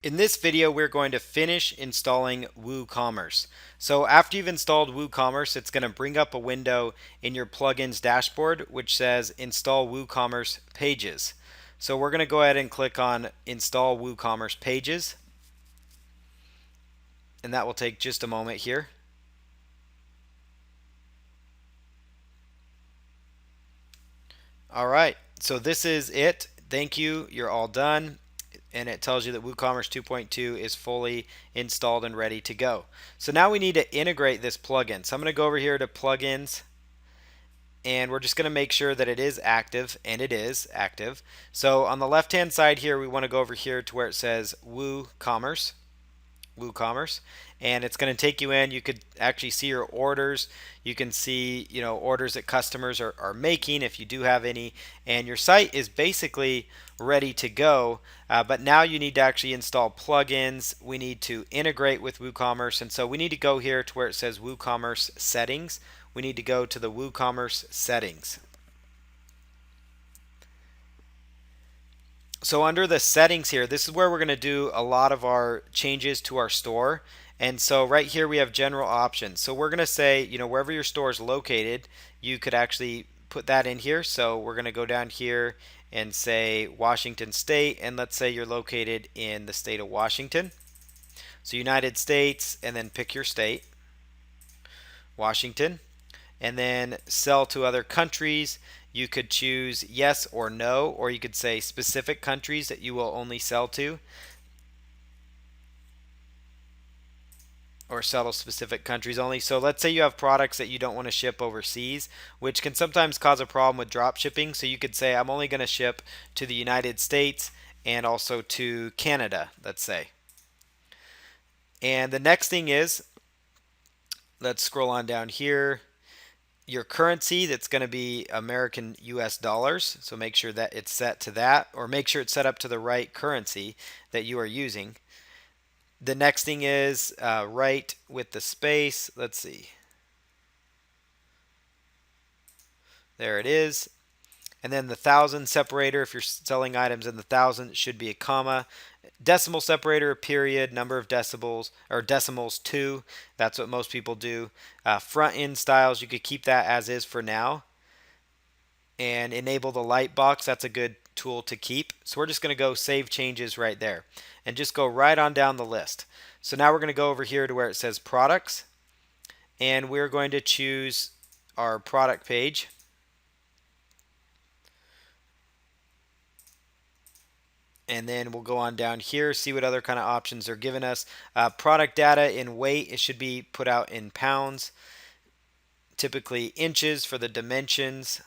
In this video, we're going to finish installing WooCommerce. So after you've installed WooCommerce, it's going to bring up a window in your plugins dashboard which says Install WooCommerce Pages. So we're going to go ahead and click on Install WooCommerce Pages, and that will take just a moment here. All right, so this is it. Thank you. You're all done. And it tells you that WooCommerce 2.2 is fully installed and ready to go. So now we need to integrate this plugin. So I'm going to go over here to plugins, and we're just going to make sure that it is active, and it is active. So on the left hand side here, we want to go over here to where it says WooCommerce. And it's going to take you in. You could actually see your orders. You can see, orders that customers are making if you do have any, and your site is basically ready to go. But now you need to actually install plugins. We need to integrate with WooCommerce, and so we need to go here to where it says WooCommerce settings. We need to go to the WooCommerce settings. So under the settings here, this is where we're going to do a lot of our changes to our store. And so right here we have general options. So we're going to say, wherever your store is located, you could actually put that in here. So we're going to go down here and say Washington State, and let's say you're located in the state of Washington. So United States, and then pick your state, Washington, and then sell to other countries. You could choose yes or no, or you could say specific countries that you will only sell to, or sell to specific countries only. So let's say you have products that you don't want to ship overseas, which can sometimes cause a problem with drop shipping. So you could say I'm only going to ship to the United States and also to Canada, let's say. And the next thing is, let's scroll on down here, your currency, that's going to be American US dollars. So make sure that it's set to that, or make sure it's set up to the right currency that you are using. The next thing is right with the space. Let's see. There it is. And then the thousand separator, if you're selling items in the thousand, it should be a comma. Decimal separator, a period, number of decibels, or decimals 2. That's what most people do. Front end styles, you could keep that as is for now. And enable the light box, that's a good tool to keep. So we're just going to go save changes right there and just go right on down the list. So now we're going to go over here to where it says products, and we're going to choose our product page. And then we'll go on down here, see what other kind of options are given us. Product data in weight, it should be put out in pounds, typically inches for the dimensions.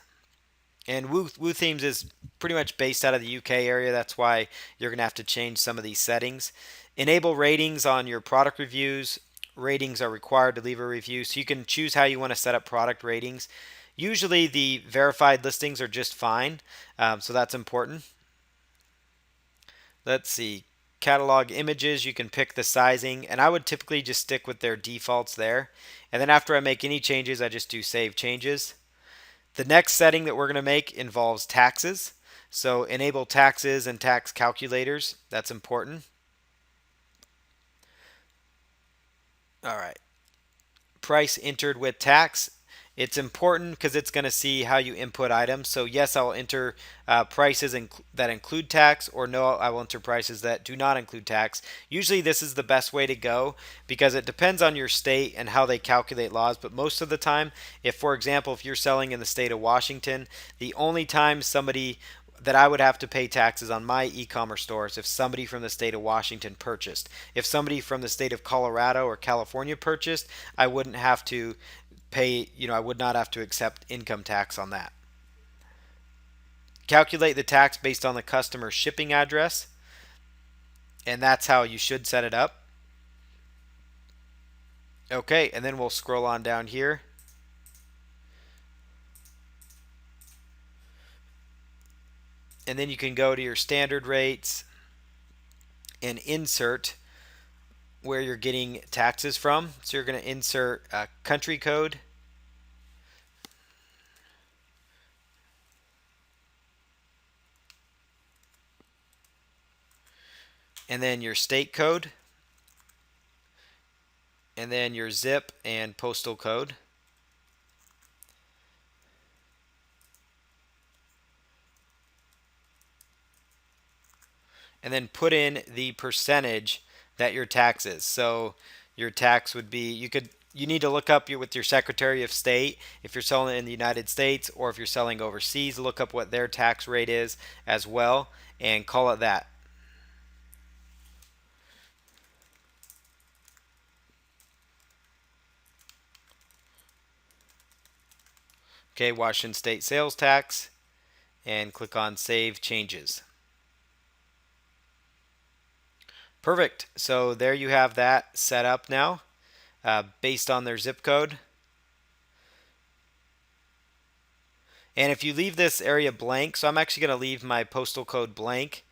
And WooThemes is pretty much based out of the UK area. That's why you're going to have to change some of these settings. Enable ratings on your product reviews. Ratings are required to leave a review. So you can choose how you want to set up product ratings. Usually the verified listings are just fine. So that's important. Let's see. Catalog images, you can pick the sizing. And I would typically just stick with their defaults there. And then after I make any changes, I just do save changes. The next setting that we're going to make involves taxes. So enable taxes and tax calculators. That's important. All right. Price entered with tax. It's important because it's going to see how you input items. So yes, I will enter prices that include tax, or no, I will enter prices that do not include tax. Usually this is the best way to go because it depends on your state and how they calculate laws. But most of the time, for example, if you're selling in the state of Washington, the only time somebody that I would have to pay taxes on my e-commerce stores if somebody from the state of Washington purchased. If somebody from the state of Colorado or California purchased, I wouldn't have to pay, I would not have to accept income tax on that. Calculate the tax based on the customer's shipping address, and that's how you should set it up. Okay, and then we'll scroll on down here. And then you can go to your standard rates and insert where you're getting taxes from. So you're going to insert a country code. and then your state code, and then your zip and postal code. And then put in the percentage that your tax is. So your tax would be, you need to look up with your Secretary of State if you're selling in the United States, or if you're selling overseas, look up what their tax rate is as well and call it that. Okay, Washington State sales tax, and click on Save Changes. Perfect. So there you have that set up now based on their zip code. And if you leave this area blank, so I'm actually going to leave my postal code blank,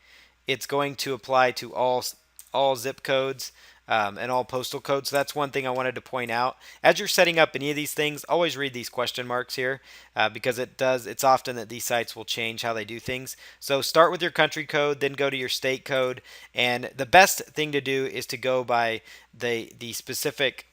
it's going to apply to all zip codes and all postal codes. So that's one thing I wanted to point out. As you're setting up any of these things, always read these question marks here because it's often that these sites will change how they do things. So start with your country code, then go to your state code, and the best thing to do is to go by the specific.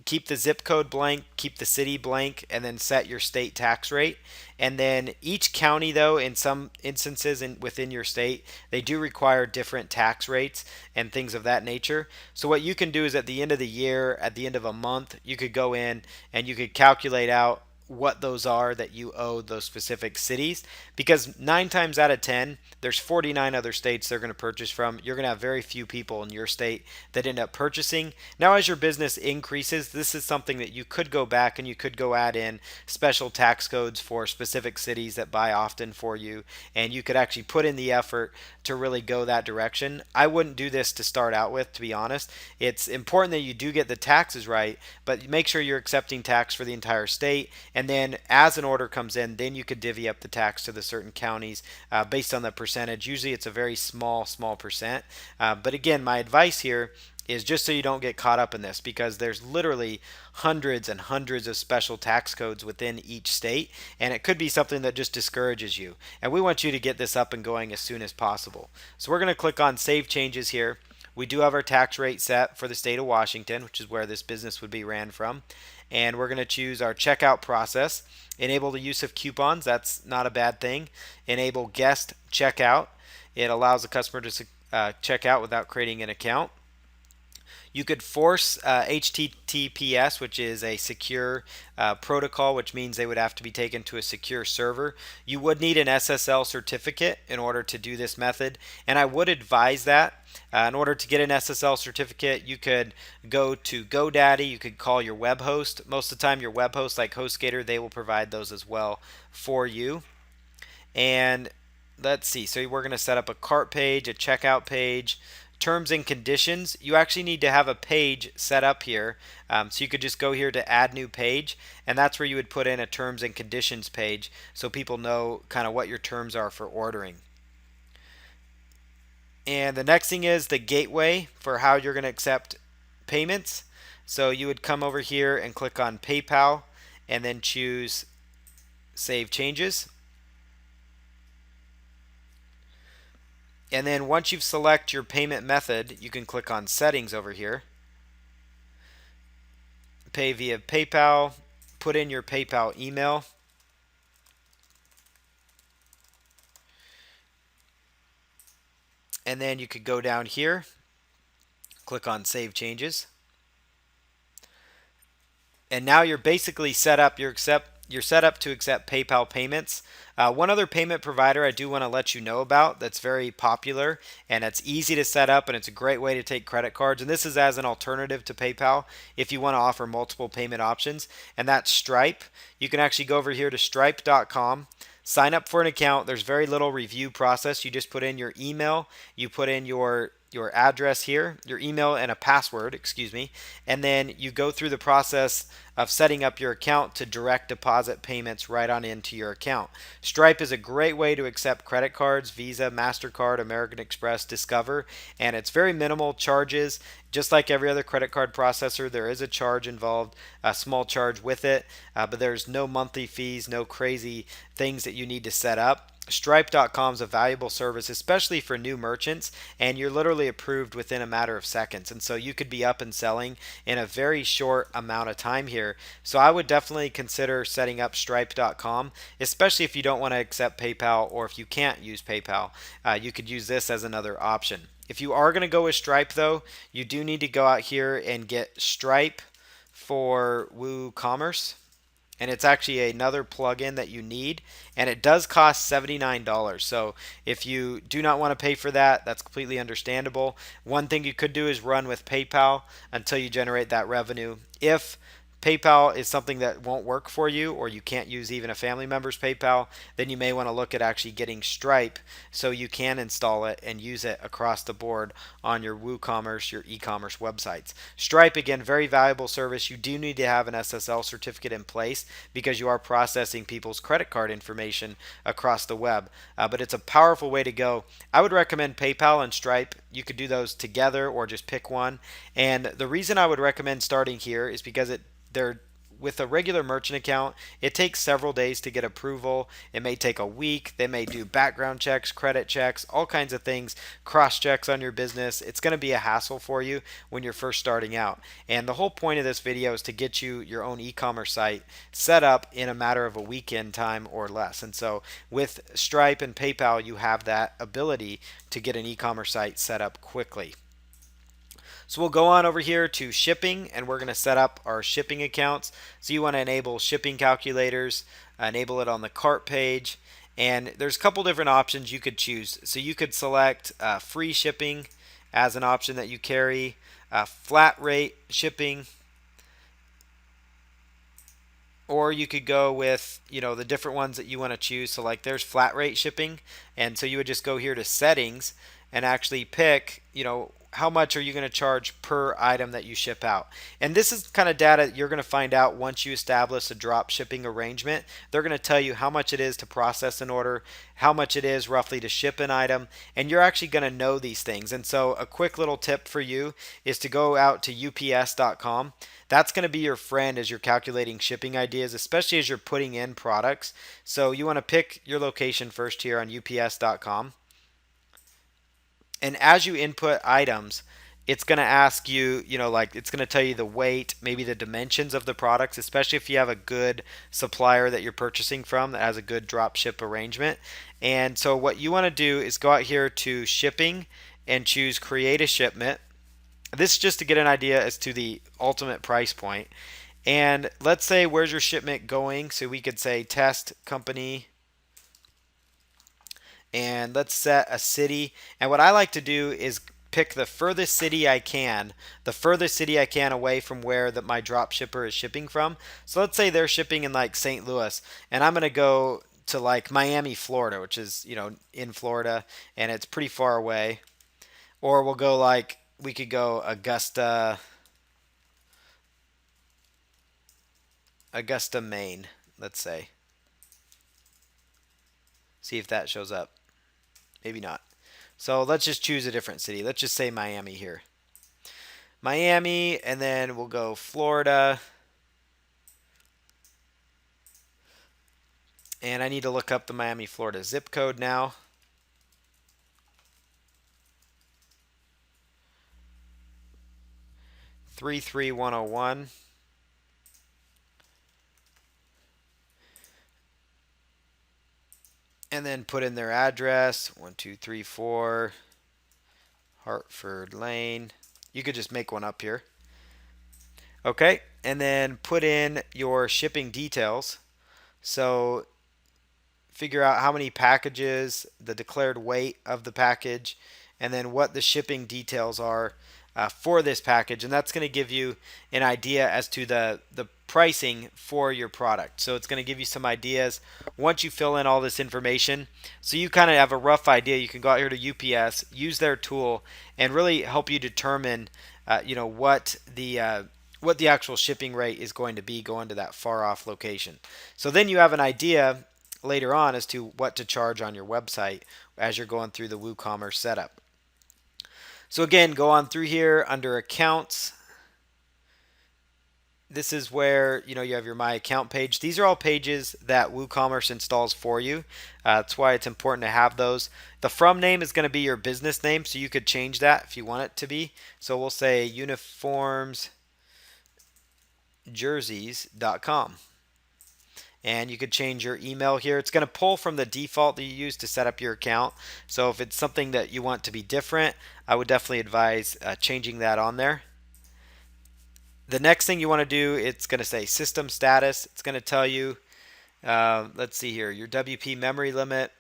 Keep the zip code blank, keep the city blank, and then set your state tax rate. And then each county, though, in some instances within your state, they do require different tax rates and things of that nature. So what you can do is at the end of the year, at the end of a month, you could go in and you could calculate out what those are that you owe those specific cities, because 9 times out of 10 there's 49 other states they're going to purchase from. You're going to have very few people in your state that end up purchasing. Now as your business increases, this is something that you could go back and you could go add in special tax codes for specific cities that buy often for you, and you could actually put in the effort to really go that direction. I wouldn't do this to start out with, to be honest. It's important that you do get the taxes right, but make sure you're accepting tax for the entire state. And then as an order comes in, then you could divvy up the tax to the certain counties based on the percentage. Usually it's a very small percent. But again, my advice here is just so you don't get caught up in this, because there's literally hundreds and hundreds of special tax codes within each state, and it could be something that just discourages you. And we want you to get this up and going as soon as possible. So we're going to click on Save Changes here. We do have our tax rate set for the state of Washington, which is where this business would be ran from. And we're going to choose our checkout process. Enable the use of coupons. That's not a bad thing. Enable guest checkout. It allows the customer to check out without creating an account. You could force HTTPS, which is a secure protocol, which means they would have to be taken to a secure server. You would need an SSL certificate in order to do this method, and I would advise that. In order to get an SSL certificate, you could go to GoDaddy, you could call your web host. Most of the time, your web host, like HostGator, they will provide those as well for you. And let's see, so we're going to set up a cart page, a checkout page. Terms and conditions, you actually need to have a page set up here. So you could just go here to add new page, and that's where you would put in a terms and conditions page so people know kind of what your terms are for ordering. And the next thing is the gateway for how you're going to accept payments. So you would come over here and click on PayPal and then choose Save Changes. And then once you've selected your payment method, you can click on Settings over here. Pay via PayPal. Put in your PayPal email. And then you could go down here, click on Save Changes. And now you're basically set up. You're set up to accept PayPal payments. One other payment provider I do want to let you know about that's very popular and it's easy to set up, and it's a great way to take credit cards. And this is as an alternative to PayPal if you want to offer multiple payment options, and that's Stripe. You can actually go over here to stripe.com. Sign up for an account. There's very little review process. You just put in your email, you put in your address here, your email and a password, excuse me, and then you go through the process of setting up your account to direct deposit payments right on into your account. Stripe is a great way to accept credit cards, Visa, MasterCard, American Express, Discover, and it's very minimal charges. Just like every other credit card processor, there is a charge involved, a small charge with it, but there's no monthly fees, no crazy things that you need to set up. Stripe.com is a valuable service, especially for new merchants, and you're literally approved within a matter of seconds. And so you could be up and selling in a very short amount of time here. So I would definitely consider setting up Stripe.com, especially if you don't want to accept PayPal or if you can't use PayPal. You could use this as another option. If you are going to go with Stripe, though, you do need to go out here and get Stripe for WooCommerce, and it's actually another plugin that you need, and it does cost $79. So if you do not want to pay for that, that's completely understandable. One thing you could do is run with PayPal until you generate that revenue. If PayPal is something that won't work for you, or you can't use even a family member's PayPal, then you may want to look at actually getting Stripe so you can install it and use it across the board on your WooCommerce, your e-commerce websites. Stripe, again, very valuable service. You do need to have an SSL certificate in place because you are processing people's credit card information across the web. But it's a powerful way to go. I would recommend PayPal and Stripe. You could do those together or just pick one. And the reason I would recommend starting here is because they're with a regular merchant account, it takes several days to get approval. It may take a week. They may do background checks, credit checks, all kinds of things, cross checks on your business. It's going to be a hassle for you when you're first starting out. And the whole point of this video is to get you your own e-commerce site set up in a matter of a weekend time or less. And so with Stripe and PayPal, you have that ability to get an e-commerce site set up quickly. So we'll go on over here to shipping, and we're going to set up our shipping accounts. So you want to enable shipping calculators, enable it on the cart page, and there's a couple different options you could choose. So you could select free shipping as an option that you carry, flat rate shipping, or you could go with the different ones that you want to choose. So like there's flat rate shipping, and so you would just go here to settings and actually pick how much are you going to charge per item that you ship out. And this is kind of data you're going to find out once you establish a drop shipping arrangement. They're going to tell you how much it is to process an order, how much it is roughly to ship an item, and you're actually going to know these things. And so a quick little tip for you is to go out to ups.com. That's going to be your friend as you're calculating shipping ideas, especially as you're putting in products. So you want to pick your location first here on ups.com. And as you input items, it's going to ask you, like it's going to tell you the weight, maybe the dimensions of the products, especially if you have a good supplier that you're purchasing from that has a good drop ship arrangement. And so what you want to do is go out here to shipping and choose create a shipment. This is just to get an idea as to the ultimate price point. And let's say, where's your shipment going? So we could say test company, and let's set a city. And what I like to do is pick the furthest city I can, away from where my drop shipper is shipping from. So let's say they're shipping in like St. Louis, and I'm going to go to like Miami, Florida, which is, in Florida, and it's pretty far away. Or we could go Augusta, Maine, let's say. See if that shows up. Maybe not. So let's just choose a different city. Let's just say Miami here. Miami, and then we'll go Florida. And I need to look up the Miami, Florida zip code now. Three three one zero one. And then put in their address, 1234 Hartford Lane. You could just make one up here. Okay, and then put in your shipping details. So figure out how many packages, the declared weight of the package, and then what the shipping details are for this package. And that's going to give you an idea as to the pricing for your product. So it's going to give you some ideas once you fill in all this information. So you kind of have a rough idea. You can go out here to UPS, use their tool, and really help you determine what the actual shipping rate is going to be going to that far off location. So then you have an idea later on as to what to charge on your website as you're going through the WooCommerce setup. So again, go on through here under accounts, This is where you have your My Account page. These are all pages that WooCommerce installs for you. That's why it's important to have those. The from name is going to be your business name, so you could change that if you want it to be. So we'll say uniformsjerseys.com. And you could change your email here. It's going to pull from the default that you use to set up your account. So if it's something that you want to be different, I would definitely advise changing that on there. The next thing you want to do, it's going to say system status. It's going to tell you, let's see here, your WP memory limit,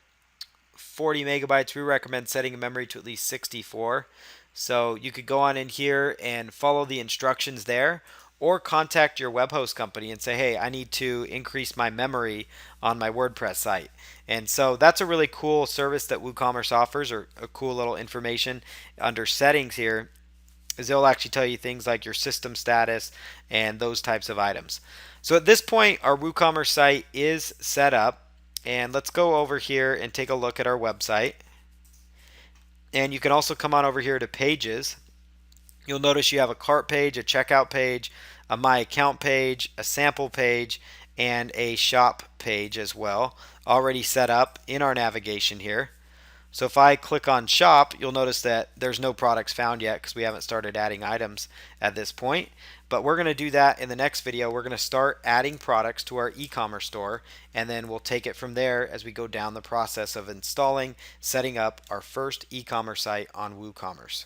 40 megabytes. We recommend setting a memory to at least 64. So you could go on in here and follow the instructions there, or contact your web host company and say, hey, I need to increase my memory on my WordPress site. And so that's a really cool service that WooCommerce offers, or a cool little information under settings here, is they'll actually tell you things like your system status and those types of items. So at this point, our WooCommerce site is set up. And let's go over here and take a look at our website. And you can also come on over here to pages. You'll notice you have a cart page, a checkout page, a My Account page, a sample page, and a shop page as well, already set up in our navigation here. So if I click on shop, you'll notice that there's no products found yet because we haven't started adding items at this point. But we're going to do that in the next video. We're going to start adding products to our e-commerce store, and then we'll take it from there as we go down the process of installing, setting up our first e-commerce site on WooCommerce.